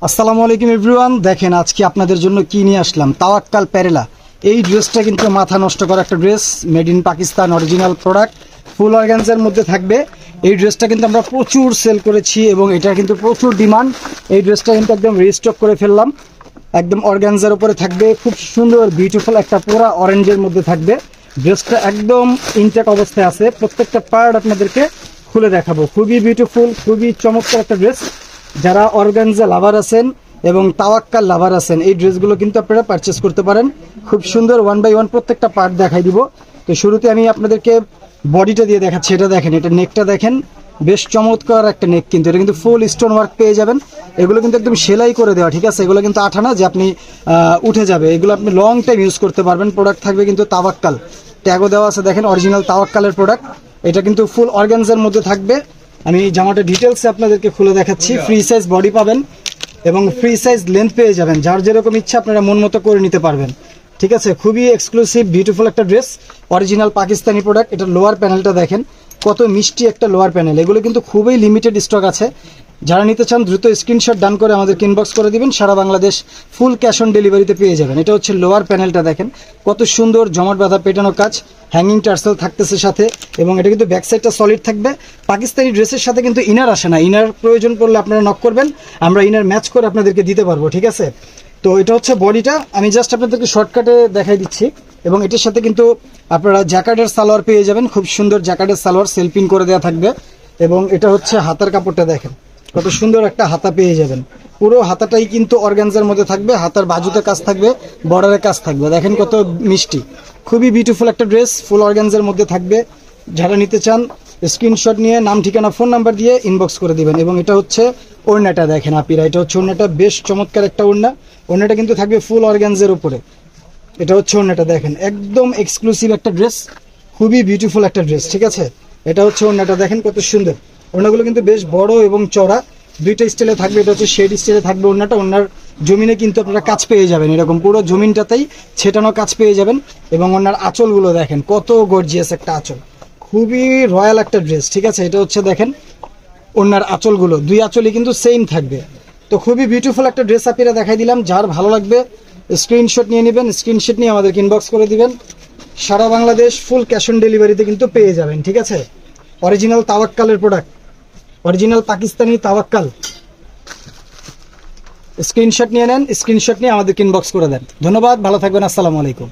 আসসালামু আলাইকুম এভরিওয়ান। দেখেন আজকে আপনাদের জন্য কি নিয়ে আসলাম, তাওয়াক্কাল প্যারেলা। এই ড্রেসটা কিন্তু মাথা নষ্ট করা একটা dress, made in Pakistan, original product, full organza মধ্যে থাকবে। এই ড্রেসটা কিন্তু আমরা প্রচুর সেল করেছি এবং এটা কিন্তু প্রচুর ডিমান্ড। এই ড্রেসটা কিন্তু একদম রিস্টক করে ফেললাম, একদম অর্গানজার উপরে থাকবে, খুব সুন্দর বিউটিফুল একটা পুরা অরেঞ্জের মধ্যে থাকবে। ড্রেসটা একদম ইনটেক অবস্থায় আছে, প্রত্যেকটা পার্ট আপনাদেরকে খুলে দেখাবো। খুবই বিউটিফুল, খুবই চমৎকার একটা ড্রেস। যারা অর্গানজা লাভার আছেন এবং তাওয়াক্কাল লাভার আছেন, এই ড্রেসগুলো কিন্তু আপনারা পারচেস করতে পারেন। খুব সুন্দর 1 বাই 1 প্রত্যেকটা পার্ট দেখাই দিব। তো শুরুতে আমি আপনাদেরকে বডিটা দিয়ে দেখাচ্ছি। এটা দেখেন, এটা নেকটা দেখেন, বেশ চমৎকার একটা নেক। কিন্তু এটা কিন্তু ফুল স্টোন ওয়ার্ক পেয়ে যাবেন। এগুলো কিন্তু একদম সেলাই করে দেওয়া, ঠিক আছে? এগুলো কিন্তু আঠা না যে আপনি উঠে যাবে। এগুলো আপনি লং টাইম ইউজ করতে পারবেন। প্রোডাক্ট থাকবে কিন্তু তাওয়াক্কাল, ট্যাগও দেওয়া আছে দেখেন, অরিজিনাল তাওয়াক্কালের প্রোডাক্ট। এটা কিন্তু ফুল অর্গানজার মধ্যে থাকবে। আমি জামাটা ডিটেলসে আপনাদেরকে খুলে দেখাচ্ছি। ফ্রি সাইজ বডি পাবেন এবং ফ্রি সাইজ লেন্থ পেয়ে যাবেন। যার যেরকম ইচ্ছা আপনারা মন মতো করে নিতে পারবেন, ঠিক আছে? খুবই এক্সক্লুসিভ বিউটিফুল একটা ড্রেস, অরিজিনাল পাকিস্তানি প্রোডাক্ট। এটা লোয়ার প্যানেলটা দেখেন, কত মিষ্টি একটা লোয়ার প্যানেল। এগুলো কিন্তু খুবই লিমিটেড স্টক আছে। যারা নিতে চান দ্রুত স্ক্রিনশট ডান করে আমাদেরকে ইনবক্স করে দিবেন। সারা বাংলাদেশ ফুল ক্যাশ অন ডেলিভারিতে পেয়ে যাবেন। এটা হচ্ছে লোয়ার প্যানেলটা দেখেন, কত সুন্দর জমাট বাঁধা পেটানো কাজ, হ্যাঙ্গিং টার্সেল থাকতেছে সাথে। এবং এটা কিন্তু ব্যাক সাইডটা সলিড থাকবে। পাকিস্তানি ড্রেসের সাথে কিন্তু ইনার আসে না। ইনার প্রয়োজন পড়লে আপনারা নক করবেন, আমরা ইনার ম্যাচ করে আপনাদেরকে দিতে পারবো, ঠিক আছে? তো এটা হচ্ছে বডিটা, আমি জাস্ট আপনাদেরকে শর্টকাটে দেখাই দিচ্ছি। এবং এটার সাথে কিন্তু আপনারা জ্যাকেটের সালোয়ার পেয়ে যাবেন, খুব সুন্দর জ্যাকেটের সালোয়ার সেলফিন করে দেওয়া থাকবে। এবং এটা হচ্ছে হাতার কাপড়টা দেখেন, কত সুন্দর একটা হাতা পেয়ে যাবেন। পুরো হাতাটাই কিন্তু অর্গানজার মধ্যে থাকবে, হাতার বাজুতে কাজ থাকবে, বর্ডারে কাজ থাকবে। দেখেন কত মিষ্টি, খুবই বিউটিফুল একটা ড্রেস, ফুল অর্গানজার মধ্যে থাকবে। যারা নিতে চান স্ক্রিনশট নিয়ে নাম, ঠিকানা, ফোন নাম্বার দিয়ে ইনবক্স করে দিবেন। এবং এটা হচ্ছে ওড়নাটা দেখেন আপিরা, এটা হচ্ছে ওড়নাটা, বেশ চমৎকার একটা ওড়না। ওড়নাটা কিন্তু থাকবে ফুল অর্গানজার উপরে। এটা হচ্ছে ওড়নাটা দেখেন, একদম এক্সক্লুসিভ একটা ড্রেস, খুবই বিউটিফুল একটা ড্রেস, ঠিক আছে? এটা হচ্ছে ওড়নাটা দেখেন কত সুন্দর। ওড়নাগুলো কিন্তু বেশ বড় এবং চড়া, দুইটা স্টাইলে থাকবে। এটা হচ্ছে শেড স্টাইলে থাকবে ওড়নাটা। ওড়নার জমিনে কিন্তু আপনারা কাজ পেয়ে যাবেন, এরকম পুরো জমিনটাতেই ছেটানো কাজ পেয়ে যাবেন। এবং ওড়নার আঁচলগুলো দেখেন, কত গর্জিয়াস একটা আঁচল, খুবই রয়্যাল একটা ড্রেস, ঠিক আছে? এটা হচ্ছে দেখেন ওড়নার আঁচলগুলো, দুই আঁচলই কিন্তু সেম থাকবে। তো খুবই বিউটিফুল একটা ড্রেস আপনারা দেখাই দিলাম। যার ভালো লাগবে স্ক্রিনশট নিয়ে নেবেন, স্ক্রিনশট নিয়ে আমাদেরকে ইনবক্স করে দিবেন। সারা বাংলাদেশ ফুল ক্যাশ অন ডেলিভারিতে কিন্তু পেয়ে যাবেন, ঠিক আছে? অরিজিনাল তাওয়াক্কালের product, original Pakistani Tawakkal. Screenshot নিয়ে নেন, স্ক্রিনশট নিয়ে আমাদেরকে ইনবক্স করে দেন। ধন্যবাদ, ভালো থাকবেন, আসসালামু আলাইকুম।